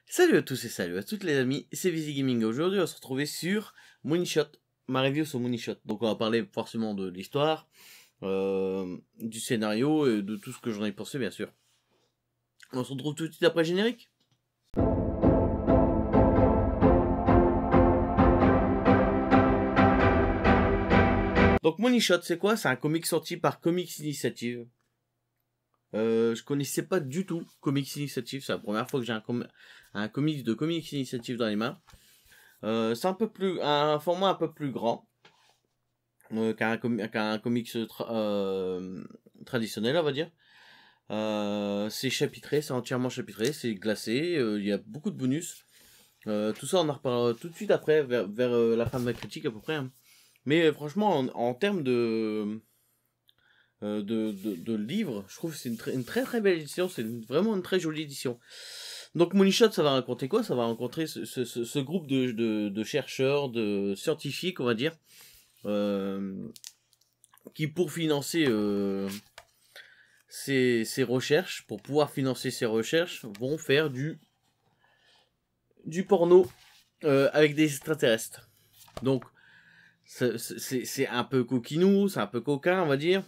Salut à tous et salut à toutes les amis, c'est Visi Gaming. Aujourd'hui on va se retrouver sur Moonshot, ma review sur Moonshot. Donc on va parler forcément de l'histoire, du scénario et de tout ce que j'en ai pensé bien sûr. On se retrouve tout de suite après le générique. Donc Moonshot c'est quoi? C'est un comic sorti par Comics Initiative. Je connaissais pas du tout Comics Initiative, c'est la première fois que j'ai un comics de Comics Initiative dans les mains. C'est un format un peu plus grand qu'un comics traditionnel, on va dire. C'est chapitré, c'est entièrement chapitré, c'est glacé, il y a beaucoup de bonus. Tout ça on en reparlera tout de suite après, vers la fin de ma critique à peu près. Hein. Mais franchement, en termes de livres, je trouve que c'est une très très belle édition, c'est vraiment une très jolie édition. Donc Moonshot, ça va raconter quoi? Ça va rencontrer ce groupe de chercheurs, de scientifiques, on va dire, qui pour financer ces recherches, pour pouvoir financer ces recherches, vont faire du porno avec des extraterrestres. Donc c'est un peu coquinou, c'est un peu coquin, on va dire.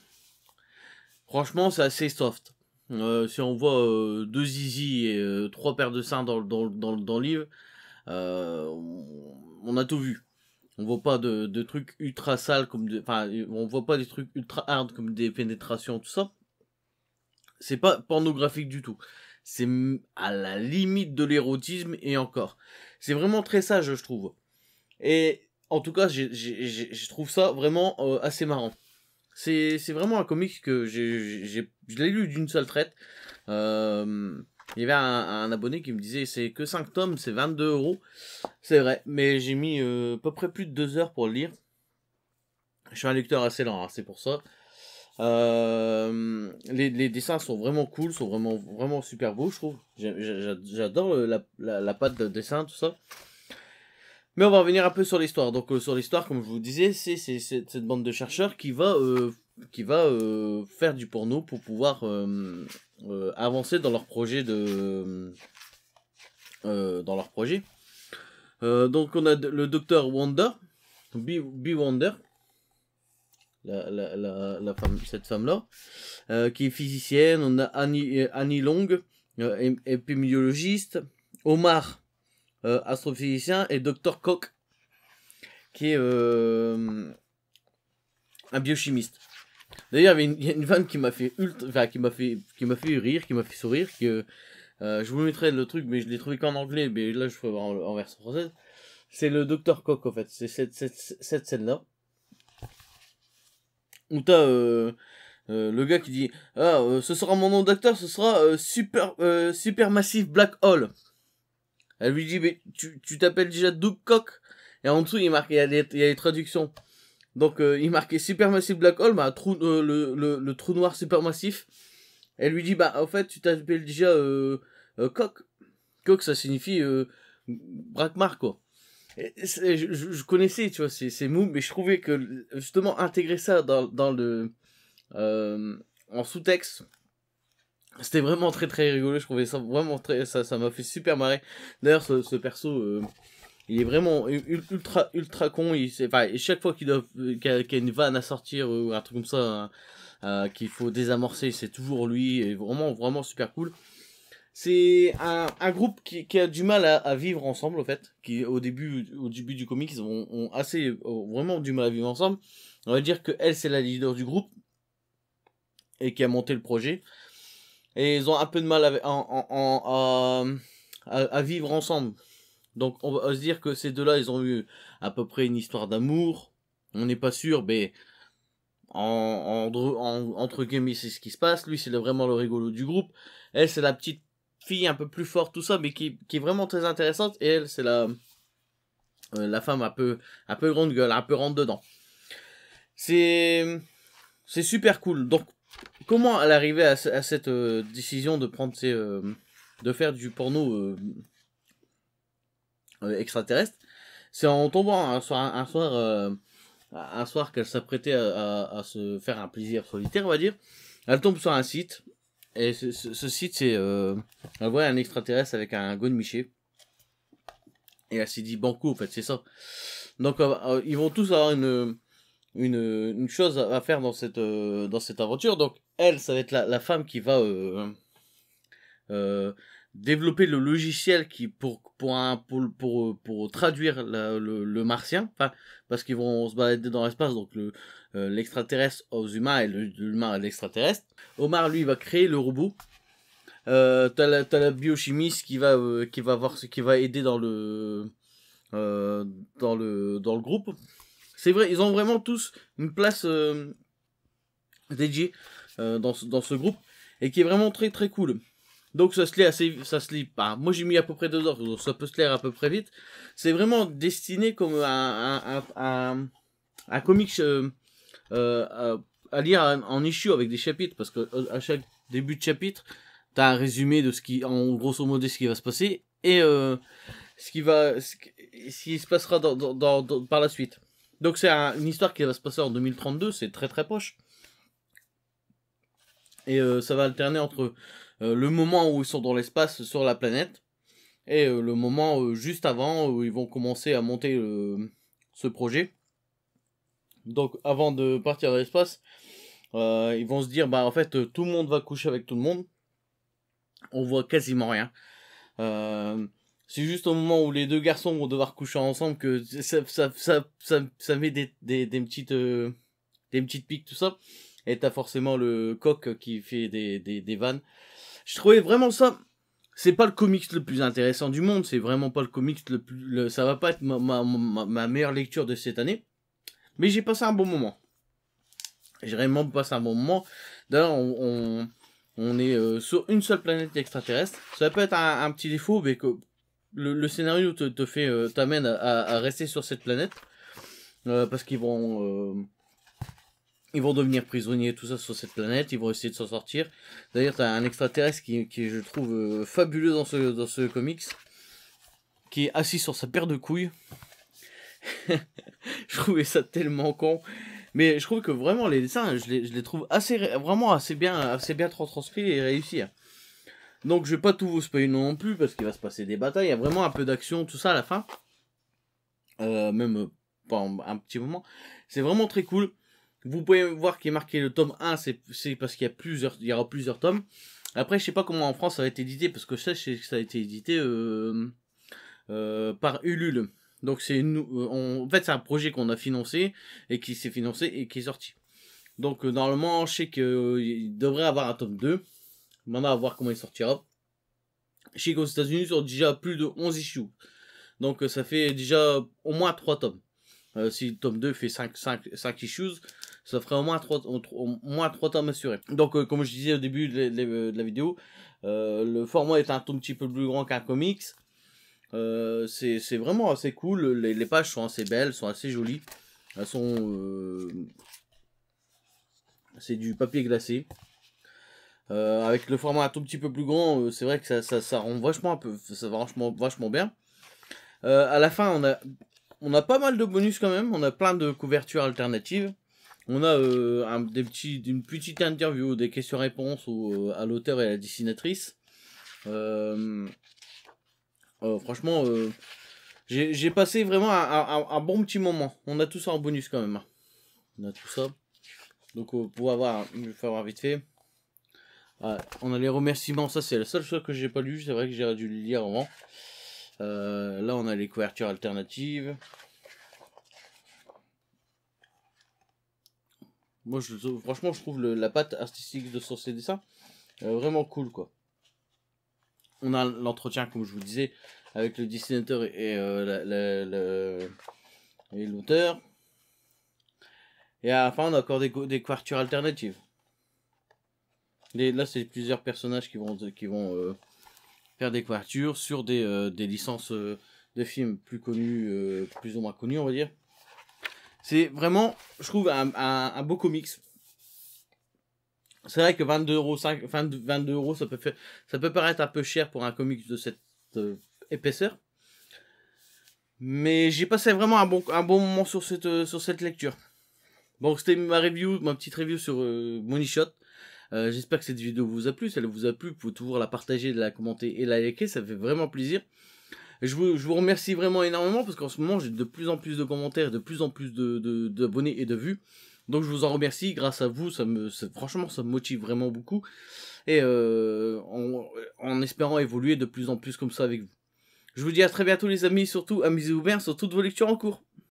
Franchement, c'est assez soft. Si on voit deux zizi et trois paires de seins dans le livre, on a tout vu. On voit pas de trucs ultra sales on voit pas des trucs ultra hard comme des pénétrations, tout ça. C'est pas pornographique du tout. C'est à la limite de l'érotisme et encore. C'est vraiment très sage, je trouve. Et en tout cas, je trouve ça vraiment assez marrant. C'est vraiment un comics que je l'ai lu d'une seule traite. Il y avait un abonné qui me disait c'est que 5 tomes, c'est 22 €. C'est vrai, mais j'ai mis à peu près plus de 2 heures pour le lire. Je suis un lecteur assez lent, hein, c'est pour ça. Les dessins sont vraiment cool, sont vraiment super beaux, je trouve. J'adore la patte de dessin, tout ça. Mais on va revenir un peu sur l'histoire. Donc sur l'histoire, comme je vous disais, c'est cette bande de chercheurs qui va faire du porno pour pouvoir avancer dans leur projet donc on a le docteur Wonder, B Wonder, cette femme-là, qui est physicienne. On a Annie Long, épidémiologiste, Omar, astrophysicien, et Dr Koch, qui est un biochimiste. D'ailleurs, il y a une vanne qui m'a fait qui m'a fait rire, qui m'a fait sourire, que je vous mettrai le truc, mais je l'ai trouvé qu'en anglais, mais là je ferai en version française. C'est le Dr Koch en fait, c'est cette scène-là. Où t'as le gars qui dit ce sera mon nom d'acteur, ce sera Supermassive Black Hole. Elle lui dit mais tu t'appelles déjà Doug Koch, et en dessous il y a les traductions. Donc il marquait Supermassive Black Hole, bah, le trou noir supermassif. Elle lui dit bah en fait tu t'appelles déjà Koch. Koch ça signifie braquemar quoi. Je connaissais, tu vois, ces mots, mais je trouvais que justement intégrer ça dans le en sous-texte, c'était vraiment très très rigolo. Je trouvais ça vraiment ça m'a fait super marrer. D'ailleurs ce perso il est vraiment ultra con. Chaque fois qu'il y a une vanne à sortir ou un truc comme ça qu'il faut désamorcer, c'est toujours lui, et vraiment super cool. C'est un groupe qui a du mal à vivre ensemble, en fait. Qui, au début du comics, ont vraiment du mal à vivre ensemble. On va dire que elle, c'est la leader du groupe. Et qui a monté le projet. Et ils ont un peu de mal à vivre ensemble. Donc, on va se dire que ces deux-là, ils ont eu à peu près une histoire d'amour. On n'est pas sûr, mais entre guillemets, c'est ce qui se passe. Lui, c'est vraiment le rigolo du groupe. Elle, c'est la petite fille un peu plus forte, tout ça, mais qui est vraiment très intéressante. Et elle, c'est la femme un peu grande gueule, un peu rentre dedans. C'est super cool. Donc comment elle est arrivée à cette décision de prendre de faire du porno extraterrestre? C'est en tombant un soir qu'elle s'apprêtait à se faire un plaisir solitaire, on va dire. Elle tombe sur un site. Et ce site, c'est elle voit un extraterrestre avec un godemiché. Et elle s'est dit banco, en fait, c'est ça. Donc, ils vont tous avoir une chose à faire dans cette aventure. Donc, elle, ça va être la femme qui va développer le logiciel qui pour traduire le martien, enfin, parce qu'ils vont se balader dans l'espace, donc l'extraterrestre aux humains et l'humain à l'extraterrestre. Omar, lui, va créer le robot. T'as la biochimiste qui va voir ce qui va aider dans le groupe. C'est vrai, ils ont vraiment tous une place dédiée dans ce groupe et qui est vraiment très très cool. Donc ça se lit pas. Moi j'ai mis à peu près 2 heures, donc ça peut se lire à peu près vite. C'est vraiment destiné comme un comics à lire en issue avec des chapitres, parce que à chaque début de chapitre, t'as un résumé de en grosso modo ce qui va se passer et ce qui se passera par la suite. Donc c'est une histoire qui va se passer en 2032, c'est très très proche. Et ça va alterner entre le moment où ils sont dans l'espace sur la planète et le moment juste avant où ils vont commencer à monter ce projet. Donc avant de partir dans l'espace, ils vont se dire bah en fait tout le monde va coucher avec tout le monde. On voit quasiment rien. C'est juste au moment où les deux garçons vont devoir coucher ensemble que ça met des petites piques, tout ça. Et t'as forcément le coq qui fait des vannes. Je trouvais vraiment ça. C'est pas le comics le plus intéressant du monde. C'est vraiment pas le comics le plus. Ça va pas être ma meilleure lecture de cette année. Mais j'ai passé un bon moment. J'ai vraiment passé un bon moment. D'ailleurs, on est sur une seule planète extraterrestre. Ça peut être un petit défaut, mais que le scénario t'amène à rester sur cette planète. Parce qu'ils vont devenir prisonniers, tout ça sur cette planète. Ils vont essayer de s'en sortir. D'ailleurs, t'as un extraterrestre qui je trouve fabuleux dans ce comics, qui est assis sur sa paire de couilles. Je trouvais ça tellement con. Mais je trouve que vraiment les dessins, je les trouve vraiment assez bien transcrits et réussis. Donc je vais pas tout vous spoiler non plus parce qu'il va se passer des batailles. Il y a vraiment un peu d'action, tout ça à la fin. Même pendant un petit moment. C'est vraiment très cool. Vous pouvez voir qu'il est marqué le tome 1, c'est parce qu'il y aura plusieurs tomes. Après, je sais pas comment en France ça va être édité, parce que je sais que ça a été édité par Ulule. Donc en fait c'est un projet qu'on a financé et qui s'est financé et qui est sorti. Donc normalement je sais qu'il devrait avoir un tome 2. Maintenant à voir comment il sortira. Je sais qu'aux États-Unis ils ont déjà plus de 11 issues. Donc ça fait déjà au moins 3 tomes. Si le tome 2 fait 5 issues, ça ferait au moins 3 tomes assurés. Donc comme je disais au début de la vidéo, le format est un tout petit peu plus grand qu'un comics. C'est vraiment assez cool. Les pages sont assez belles, sont assez jolies. Elles sont c'est du papier glacé. Avec le format un tout petit peu plus grand, c'est vrai que ça rend vachement bien. À la fin, on a pas mal de bonus quand même. On a plein de couvertures alternatives. On a une petite interview, des questions-réponses à l'auteur et à la dessinatrice. Franchement, j'ai passé vraiment un bon petit moment. On a tout ça en bonus quand même. On a tout ça. Donc pour je vais faire vite fait. On a les remerciements, ça c'est la seule chose que j'ai pas lu. C'est vrai que j'aurais dû le lire avant. Là on a les couvertures alternatives. Moi franchement je trouve la patte artistique de ces dessins vraiment cool quoi. On a l'entretien comme je vous disais avec le dessinateur et l'auteur. Et à la fin on a encore des couvertures alternatives. Là c'est plusieurs personnages qui vont faire des couvertures sur des licences de films plus connus, plus ou moins connus on va dire. C'est vraiment, je trouve, un beau comics. C'est vrai que 22 €, ça peut paraître un peu cher pour un comics de cette épaisseur. Mais j'ai passé vraiment un bon moment sur cette lecture. Bon, c'était ma petite review sur Money Shot. J'espère que cette vidéo vous a plu. Si elle vous a plu, vous pouvez toujours la partager, la commenter et la liker. Ça fait vraiment plaisir. Je vous remercie vraiment énormément parce qu'en ce moment j'ai de plus en plus de commentaires, de plus en plus d'abonnés et de vues. Donc je vous en remercie, grâce à vous, franchement ça me motive vraiment beaucoup. Et en espérant évoluer de plus en plus comme ça avec vous. Je vous dis à très bientôt les amis, surtout amusez-vous bien sur toutes vos lectures en cours.